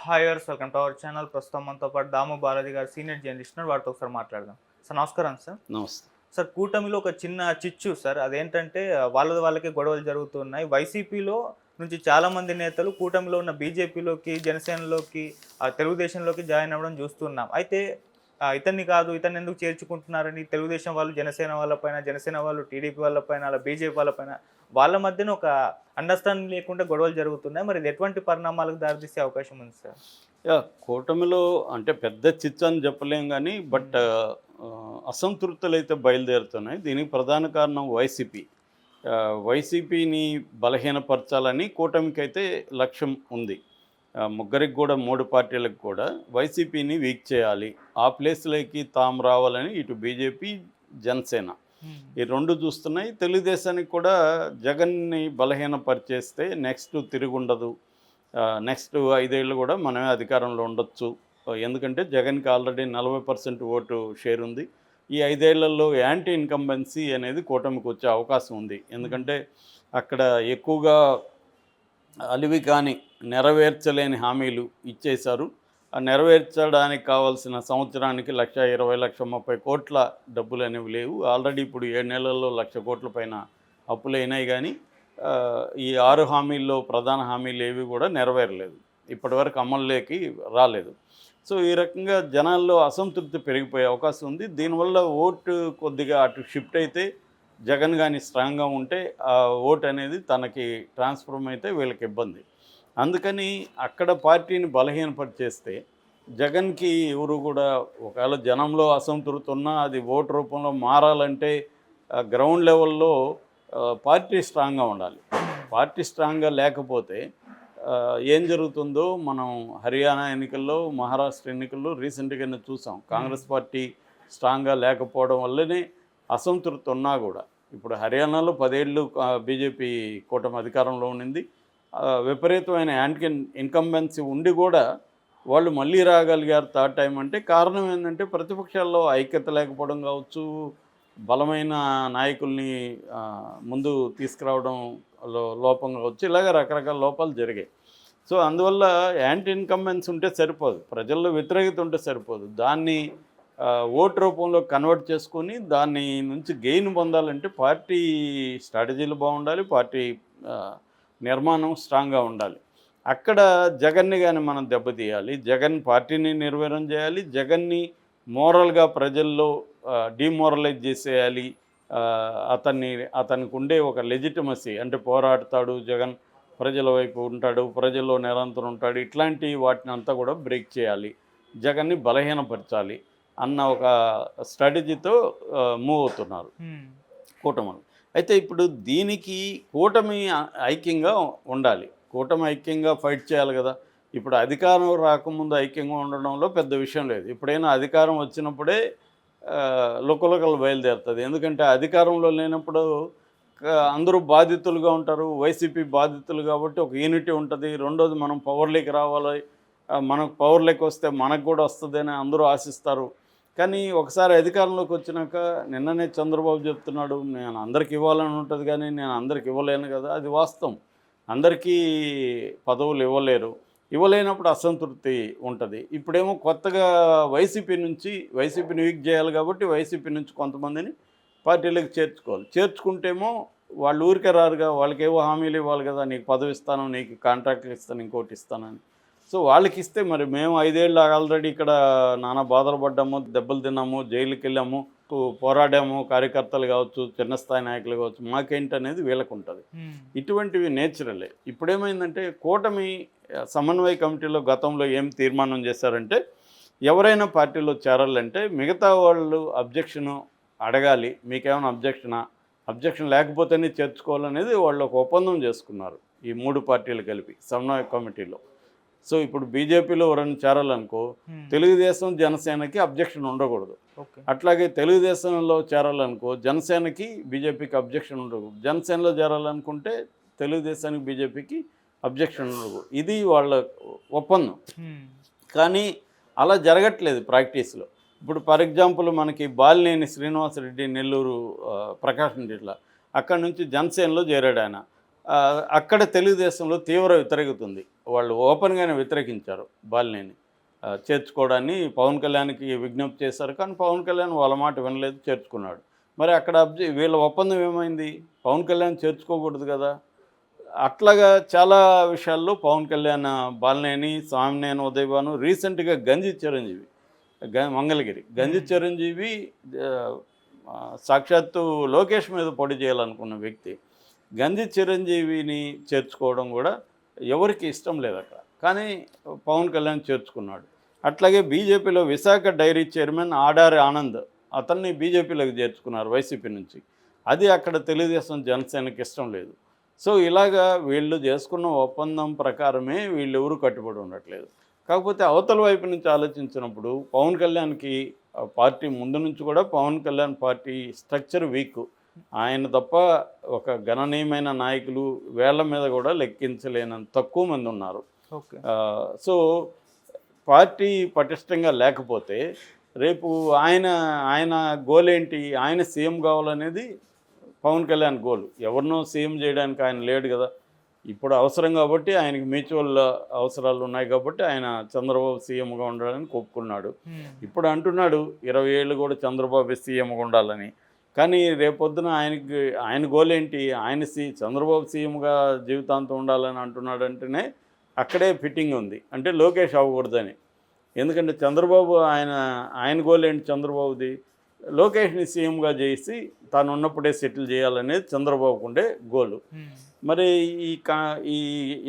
హాయర్స్ welcome to our channel. ప్రస్తుతం మనతో పాటు దాము బాలాజీ గారు సీనియర్ జర్నలిస్ట్ ఉన్నారు. వారితో ఒకసారి మాట్లాడదాం. సార్ నమస్కారం సార్. నమస్తే. సార్ కూటమిలో ఒక చిన్న చిచ్చు సార్. అదేంటంటే వాళ్ళకే గొడవలు జరుగుతున్నాయి. వైసీపీలో నుంచి చాలామంది నేతలు కూటమిలో ఉన్న బీజేపీలోకి, జనసేనలోకి, తెలుగుదేశంలోకి జాయిన్ అవ్వడం చూస్తున్నాం. అయితే ఇతన్ని ఎందుకు చేర్చుకుంటున్నారని తెలుగుదేశం వాళ్ళు జనసేన వాళ్ళపైన, జనసేన వాళ్ళు టీడీపీ వాళ్ళపైన, అలా బీజేపీ వాళ్ళపైన వాళ్ళ మధ్యన ఒక అండర్‌స్టాండింగ్ లేకుండా గొడవలు జరుగుతున్నాయి. మరి ఇది ఎటువంటి పరిణామాలకు దారితీసే అవకాశం ఉంది సార్? కూటమిలో అంటే పెద్ద చిచ్చు అని చెప్పలేం గానీ, అసంతృప్తులైతే బయలుదేరుతున్నాయి. దీనికి ప్రధాన కారణం వైసీపీ. వైసీపీని బలహీనపరచాలని కూటమికైతే లక్ష్యం ఉంది. ముగ్గురికి కూడా 3 పార్టీలకు కూడా వైసీపీని వీక్ చేయాలి. ఆ ప్లేస్‌లోకి తాము రావాలని ఇటు బీజేపీ, జనసేన ఈ 2 చూస్తున్నాయి. తెలుగుదేశానికి కూడా జగన్‌ని బలహీనపరిచేస్తే నెక్స్ట్ తిరుగుండదు. నెక్స్ట్ 5 ఏళ్ళు కూడా మనమే అధికారంలో ఉండొచ్చు. ఎందుకంటే జగన్‌కి ఆల్రెడీ 40% ఓటు షేర్ ఉంది. ఈ 5 ఏళ్లలో యాంటీ ఇన్కంబెన్సీ అనేది కూటమికి వచ్చే అవకాశం ఉంది. ఎందుకంటే అక్కడ ఎక్కువగా అలివి కాని నెరవేర్చలేని హామీలు ఇచ్చేశారు. ఆ నెరవేర్చడానికి కావాల్సిన సంవత్సరానికి 1,20,00,000, 1,30,00,000 కోట్ల డబ్బులు అనేవి లేవు. ఆల్రెడీ ఇప్పుడు 7 నెలల్లో 1,00,000 కోట్ల పైన అప్పులైనాయి. కానీ ఈ 6 హామీల్లో ప్రధాన హామీలు ఏవి కూడా నెరవేరలేదు. ఇప్పటివరకు అమల్లోకి రాలేదు. సో ఈ రకంగా జనాల్లో అసంతృప్తి పెరిగిపోయే అవకాశం ఉంది. దీనివల్ల ఓటు కొద్దిగా అటు షిఫ్ట్ అయితే జగన్ కానీ స్ట్రాంగ్గా ఉంటే ఆ ఓటు అనేది తనకి ట్రాన్స్ఫర్మ్ అయితే వీళ్ళకి ఇబ్బంది. అందుకని అక్కడ పార్టీని బలహీనపరిచేస్తే జగన్కి ఎవరు కూడా ఒకవేళ జనంలో అసంతృప్తి ఉన్నా అది ఓటు రూపంలో మారాలంటే గ్రౌండ్ లెవెల్లో పార్టీ స్ట్రాంగ్గా ఉండాలి. పార్టీ స్ట్రాంగ్గా లేకపోతే ఏం జరుగుతుందో మనం హర్యానా ఎన్నికల్లో, మహారాష్ట్ర ఎన్నికల్లో రీసెంట్గానే చూసాం. కాంగ్రెస్ పార్టీ స్ట్రాంగ్గా లేకపోవడం వల్లనే అసంతృప్తి ఉన్నా కూడా ఇప్పుడు హర్యానాలో 10 ఏళ్ళు బీజేపీ కూటమి అధికారంలో ఉండింది. విపరీతమైన యాంటీ ఇన్కంబెన్సీ ఉండి కూడా వాళ్ళు మళ్ళీ రాగలిగారు థర్డ్ టైం. అంటే కారణం ఏంటంటే ప్రతిపక్షాల్లో ఐక్యత లేకపోవడం కావచ్చు, బలమైన నాయకుల్ని ముందు తీసుకురావడం లోపం కావచ్చు, ఇలాగ రకరకాల లోపాలు జరిగాయి. సో అందువల్ల యాంటీ ఇన్కంబెన్సీ ఉంటే సరిపోదు, ప్రజల్లో వ్యతిరేకత ఉంటే సరిపోదు. దాన్ని ఓటు రూపంలో కన్వర్ట్ చేసుకొని దాన్ని నుంచి గెయిన్ పొందాలంటే పార్టీ స్ట్రాటజీలు బాగుండాలి, పార్టీ నిర్మాణం స్ట్రాంగ్గా ఉండాలి. అక్కడ జగన్ని కానీ మనం దెబ్బతీయాలి, జగన్ పార్టీని నిర్వీర్యం చేయాలి, జగన్ని మోరల్గా ప్రజల్లో డిమోరలైజ్ చేసేయాలి. అతనికి ఉండే ఒక లెజిటిమసీ అంటే పోరాడతాడు జగన్, ప్రజల వైపు ఉంటాడు, ప్రజల్లో నిరంతరం ఉంటాడు, ఇట్లాంటి వాటిని అంతా కూడా బ్రేక్ చేయాలి, జగన్ని బలహీనపరచాలి అన్న ఒక స్ట్రాటజీతో మూవ్ అవుతున్నారు కూటమి. అయితే ఇప్పుడు దీనికి కూటమి ఐక్యంగా ఉండాలి, కూటమి ఐక్యంగా ఫైట్ చేయాలి కదా. ఇప్పుడు అధికారం రాకముందు ఐక్యంగా ఉండడంలో పెద్ద విషయం లేదు. ఎప్పుడైనా అధికారం వచ్చినప్పుడే లుకలుకలు బయలుదేరుతుంది. ఎందుకంటే అధికారంలో లేనప్పుడు అందరూ బాధితులుగా ఉంటారు. వైసీపీ బాధితులు కాబట్టి ఒక యూనిటీ ఉంటుంది. రెండోది మనం పవర్లోకి రావాలి, మనకు పవర్లోకి వస్తే మనకు కూడా వస్తుంది అని అందరూ ఆశిస్తారు. కానీ ఒకసారి అధికారంలోకి వచ్చినాక నిన్ననే చంద్రబాబు చెప్తున్నాడు, నేను అందరికి ఇవ్వాలని ఉంటుంది కానీ నేను అందరికి ఇవ్వలేను కదా. అది వాస్తవం. అందరికీ పదవులు ఇవ్వలేనప్పుడు అసంతృప్తి ఉంటుంది. ఇప్పుడేమో కొత్తగా వైసీపీని వీక్ చేయాలి కాబట్టి వైసీపీ నుంచి కొంతమందిని పార్టీలకు చేర్చుకుంటేమో వాళ్ళు ఊరికే రారుగా, వాళ్ళకేవో హామీలు ఇవ్వాలి కదా, నీకు పదవి ఇస్తాను, నీకు కాంట్రాక్ట్లు ఇస్తాను, ఇంకోటి ఇస్తానని. సో వాళ్ళకి ఇస్తే మరి మేము 5 ఏళ్ళు ఆల్రెడీ ఇక్కడ నానా బాధలు పడ్డాము, దెబ్బలు తిన్నాము, జైలుకి వెళ్ళాము, పోరాడాము, కార్యకర్తలు కావచ్చు, చిన్న స్థాయి నాయకులు కావచ్చు, మాకేంటి అనేది వీళ్ళకు ఉంటుంది. ఇటువంటివి నేచురలే. ఇప్పుడేమైందంటే కూటమి సమన్వయ కమిటీలో గతంలో ఏం తీర్మానం చేశారంటే ఎవరైనా పార్టీలో చేరాలంటే మిగతా వాళ్ళు అబ్జెక్షను అడగాలి, మీకేమైనా అబ్జెక్షన్ లేకపోతేనే చేర్చుకోవాలనేది వాళ్ళు ఒక ఒప్పందం చేసుకున్నారు ఈ 3 పార్టీలు కలిపి సమన్వయ కమిటీలో. సో ఇప్పుడు బీజేపీలో ఎవరైనా చేరాలనుకో తెలుగుదేశం, జనసేనకి అబ్జెక్షన్ ఉండకూడదు. అట్లాగే తెలుగుదేశంలో చేరాలనుకో జనసేనకి, బీజేపీకి అబ్జెక్షన్ ఉండకూడదు. జనసేనలో చేరాలనుకుంటే తెలుగుదేశానికి, బీజేపీకి అబ్జెక్షన్ ఉండకూడదు. ఇది వాళ్ళ ఒప్పందం. కానీ అలా జరగట్లేదు ప్రాక్టీస్లో. ఇప్పుడు ఫర్ ఎగ్జాంపుల్ మనకి బాలినేని శ్రీనివాసరెడ్డి నెల్లూరు ప్రకాశం జిల్లా, అక్కడి నుంచి జనసేనలో చేరాడు ఆయన. అక్కడ తెలుగుదేశంలో తీవ్ర వ్యతిరేకత ఉంది. వాళ్ళు ఓపెన్గానే వ్యతిరేకించారు బాలినేని చేర్చుకోవడాన్ని. పవన్ కళ్యాణ్కి విజ్ఞప్తి చేశారు, కానీ పవన్ కళ్యాణ్ వాళ్ళ మాట వినలేదు, చేర్చుకున్నాడు. మరి అక్కడ వీళ్ళ ఒప్పందం ఏమైంది? పవన్ కళ్యాణ్ చేర్చుకోకూడదు కదా. అట్లాగా చాలా విషయాల్లో పవన్ కళ్యాణ్ బాలినేని, సామినేని ఉదయభాను, రీసెంట్గా గంజి చిరంజీవి మంగళగిరి గంజి చిరంజీవి సాక్షాత్తు లోకేష్ మీద పోటీ చేయాలనుకున్న వ్యక్తి గంజి చిరంజీవిని చేర్చుకోవడం కూడా ఎవరికి ఇష్టం లేదు అక్కడ, కానీ పవన్ కళ్యాణ్ చేర్చుకున్నాడు. అట్లాగే బీజేపీలో విశాఖ డైరీ చైర్మన్ ఆడారి ఆనంద్, అతన్ని బీజేపీలోకి చేర్చుకున్నారు వైసీపీ నుంచి. అది అక్కడ తెలుగుదేశం జనసేనకి ఇష్టం లేదు. సో ఇలాగా వీళ్ళు చేసుకున్న ఒప్పందం ప్రకారమే వీళ్ళెవరూ కట్టుబడి ఉండట్లేదు. కాకపోతే అవతల వైపు నుంచి ఆలోచించినప్పుడు పవన్ కళ్యాణ్కి పార్టీ ముందు నుంచి కూడా Pawan Kalyan party structure weak. ఆయన తప్ప ఒక గణనీయమైన నాయకులు వేళ్ల మీద కూడా లెక్కించలేనంత తక్కువ మంది ఉన్నారు. ఓకే. సో పార్టీ పటిష్టంగా లేకపోతే రేపు ఆయన ఆయన గోల్ ఏంటి? ఆయన సీఎం కావాలనేది పవన్ కళ్యాణ్ గోల్. ఎవరినో సీఎం చేయడానికి ఆయన లేడు కదా. ఇప్పుడు అవసరం కాబట్టి, ఆయనకి మ్యూచువల్ అవసరాలు ఉన్నాయి కాబట్టి ఆయన చంద్రబాబు సీఎంగా ఉండాలని ఒప్పుకున్నాడు. ఇప్పుడు అంటున్నాడు 20 ఏళ్ళు కూడా చంద్రబాబు సీఎంగా ఉండాలని. కానీ రేపొద్దున ఆయన గోల్ ఏంటి? చంద్రబాబు సీఎంగా జీవితాంతం ఉండాలని అంటున్నాడు అంటేనే అక్కడే ఫిట్టింగ్ ఉంది. అంటే లోకేష్ అవ్వకూడదని. ఎందుకంటే చంద్రబాబు ఆయన గోల్ ఏంటి చంద్రబాబుది? లోకేష్ని సీఎంగా చేసి తాను ఉన్నప్పుడే సెటిల్ చేయాలనేది చంద్రబాబుకు ఉండే గోలు. మరి ఈ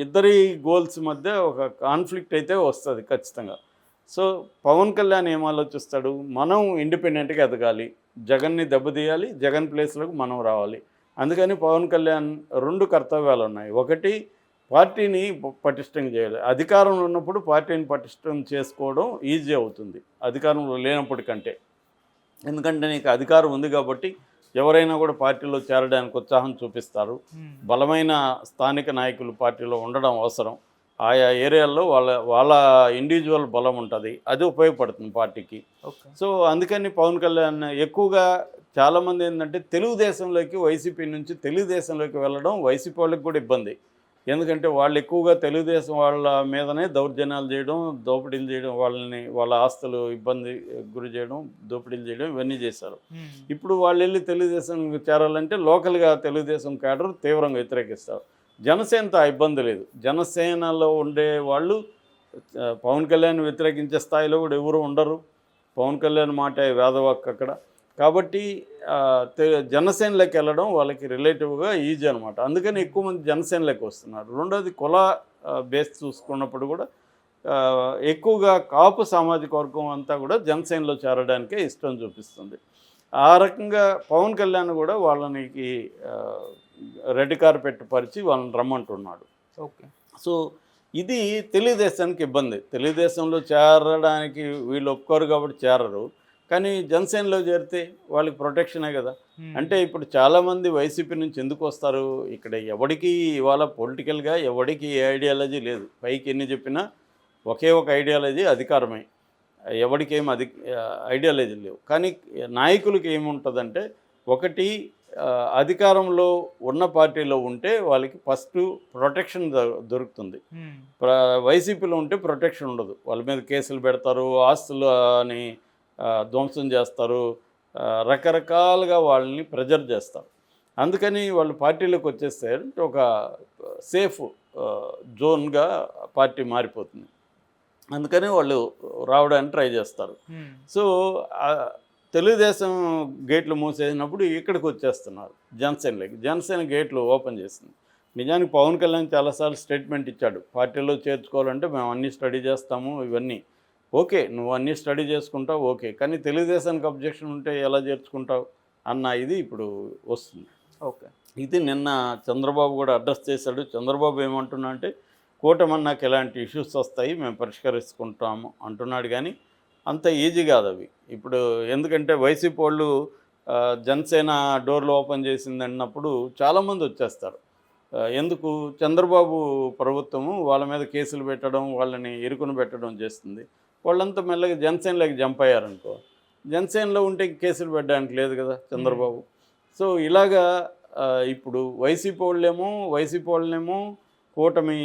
ఇద్దరి గోల్స్ మధ్య ఒక కాన్ఫ్లిక్ట్ అయితే వస్తుంది ఖచ్చితంగా. సో పవన్ కళ్యాణ్ ఏం ఆలోచిస్తాడు? మనం ఇండిపెండెంట్గా ఎదగాలి, జగన్ని దెబ్బతీయాలి, జగన్ ప్లేస్లోకి మనం రావాలి. అందుకని పవన్ కళ్యాణ్ 2 కర్తవ్యాలు ఉన్నాయి. ఒకటి, పార్టీని పటిష్టంగా చేయాలి. అధికారంలో ఉన్నప్పుడు పార్టీని పటిష్టం చేసుకోవడం ఈజీ అవుతుంది అధికారంలో లేనప్పటికంటే. ఎందుకంటే నీకు అధికారం ఉంది కాబట్టి ఎవరైనా కూడా పార్టీలో చేరడానికి ఉత్సాహం చూపిస్తారు. బలమైన స్థానిక నాయకులు పార్టీలో ఉండడం అవసరం. ఆయా ఏరియాల్లో వాళ్ళ ఇండివిజువల్ బలం ఉంటుంది, అది ఉపయోగపడుతుంది పార్టీకి. సో అందుకని పవన్ కళ్యాణ్ ఎక్కువగా చాలామంది ఏంటంటే తెలుగుదేశంలోకి, వైసీపీ నుంచి తెలుగుదేశంలోకి వెళ్ళడం వైసీపీ వాళ్ళకి కూడా ఇబ్బంది. ఎందుకంటే వాళ్ళు ఎక్కువగా తెలుగుదేశం వాళ్ళ మీదనే దౌర్జన్యాలు చేయడం, దోపిడీలు చేయడం, వాళ్ళ ఆస్తులు ఇబ్బంది గురి చేయడం, దోపిడీలు చేయడం ఇవన్నీ చేశారు. ఇప్పుడు వాళ్ళు వెళ్ళి తెలుగుదేశం చేరాలంటే లోకల్గా తెలుగుదేశం క్యాడర్ తీవ్రంగా వ్యతిరేకిస్తారు. జనసేనతో ఆ ఇబ్బంది లేదు. జనసేనలో ఉండే వాళ్ళు పవన్ కళ్యాణ్ వ్యతిరేకించే స్థాయిలో కూడా ఎవరు ఉండరు. పవన్ కళ్యాణ్ మాట వేదవాక్ అక్కడ. కాబట్టి జనసేనలోకి వెళ్ళడం వాళ్ళకి రిలేటివ్గా ఈజీ అనమాట. అందుకని ఎక్కువ మంది జనసేనలోకి వస్తున్నారు. రెండోది కుల బేస్ చూసుకున్నప్పుడు కూడా ఎక్కువగా కాపు సామాజిక వర్గం అంతా కూడా జనసేనలో చేరడానికే ఇష్టం చూపిస్తుంది. ఆ రకంగా పవన్ కళ్యాణ్ కూడా వాళ్ళనికి రెడ్ కార్పెట్ పరిచి వాళ్ళని రమ్మంటున్నాడు. ఓకే. సో ఇది తెలుగుదేశానికి ఇబ్బంది. తెలుగుదేశంలో చేరడానికి వీళ్ళు ఒప్పుకోరు కాబట్టి చేరరు. కానీ జనసేనలో చేరితే వాళ్ళకి ప్రొటెక్షనే కదా. అంటే ఇప్పుడు చాలామంది వైసీపీ నుంచి ఎందుకు వస్తారు? ఇక్కడ ఎవరికి ఇవాళ పొలిటికల్గా ఎవరికి ఏ ఐడియాలజీ లేదు. పైకి ఎన్ని చెప్పినా ఒకే ఒక ఐడియాలజీ అధికారమే. ఎవరికి ఏం ఐడియాలజీ లేవు. కానీ నాయకులకి ఏముంటుందంటే, ఒకటి అధికారంలో ఉన్న పార్టీలో ఉంటే వాళ్ళకి ఫస్ట్ ప్రొటెక్షన్ దొరుకుతుంది. వైసీపీలో ఉంటే ప్రొటెక్షన్ ఉండదు. వాళ్ళ మీద కేసులు పెడతారు, ఆస్తులు అని ధ్వంసం చేస్తారు, రకరకాలుగా వాళ్ళని ప్రెజర్ చేస్తారు. అందుకని వాళ్ళు పార్టీలోకి వచ్చేస్తే ఒక సేఫ్ జోన్గా పార్టీ మారిపోతుంది. అందుకని వాళ్ళు రావడానికి ట్రై చేస్తారు. సో తెలుగుదేశం గేట్లు మూసేసినప్పుడు ఇక్కడికి వచ్చేస్తున్నారు జనసేనలోకి. జనసేన గేట్లు ఓపెన్ చేస్తుంది. నిజానికి పవన్ కళ్యాణ్ చాలాసార్లు స్టేట్మెంట్ ఇచ్చాడు, పార్టీలో చేర్చుకోవాలంటే మేము అన్నీ స్టడీ చేస్తాము, ఇవన్నీ ఓకే, నువ్వు అన్నీ స్టడీ చేసుకుంటావు ఓకే, కానీ తెలుగుదేశానికి అబ్జెక్షన్ ఉంటే ఎలా చేర్చుకుంటావు అన్న ఇది ఇప్పుడు వస్తుంది. ఓకే. ఇది నిన్న చంద్రబాబు కూడా అడ్రస్ చేశాడు. చంద్రబాబు ఏమంటున్నా అంటే, కూటమన్నాకు ఎలాంటి ఇష్యూస్ వస్తాయి మేము పరిష్కరించుకుంటాము అంటున్నాడు. కానీ అంత ఈజీ కాదు అవి ఇప్పుడు. ఎందుకంటే వైసీపీ వాళ్ళు జనసేన డోర్లు ఓపెన్ చేసింది అన్నప్పుడు చాలామంది వచ్చేస్తారు. ఎందుకు? చంద్రబాబు ప్రభుత్వము వాళ్ళ మీద కేసులు పెట్టడం, వాళ్ళని ఇరుకును పెట్టడం చేస్తుంది. వాళ్ళంతా మెల్లగా జనసేనలోకి జంప్ అయ్యారనుకో, జనసేనలో ఉంటే కేసులు పెట్టడానికి లేదు కదా చంద్రబాబు. సో ఇలాగా ఇప్పుడు వైసీపీ వాళ్ళేమో కూటమి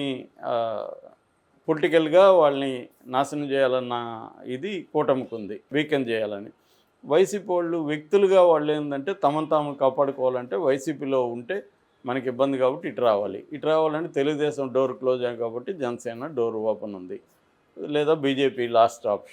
పొలిటికల్గా వాళ్ళని నాశనం చేయాలన్న ఇది కూటమికి ఉంది, వీకెండ్ చేయాలని. వైసీపీ వాళ్ళు వ్యక్తులుగా వాళ్ళు ఏంటంటే తమను తాము కాపాడుకోవాలంటే వైసీపీలో ఉంటే మనకి ఇబ్బంది కాబట్టి ఇటు రావాలంటే తెలుగుదేశం డోర్ క్లోజ్ అయ్యాయి కాబట్టి జనసేన డోర్ ఓపెన్ ఉంది, లేదా బీజేపీ లాస్ట్ ఆప్షన్.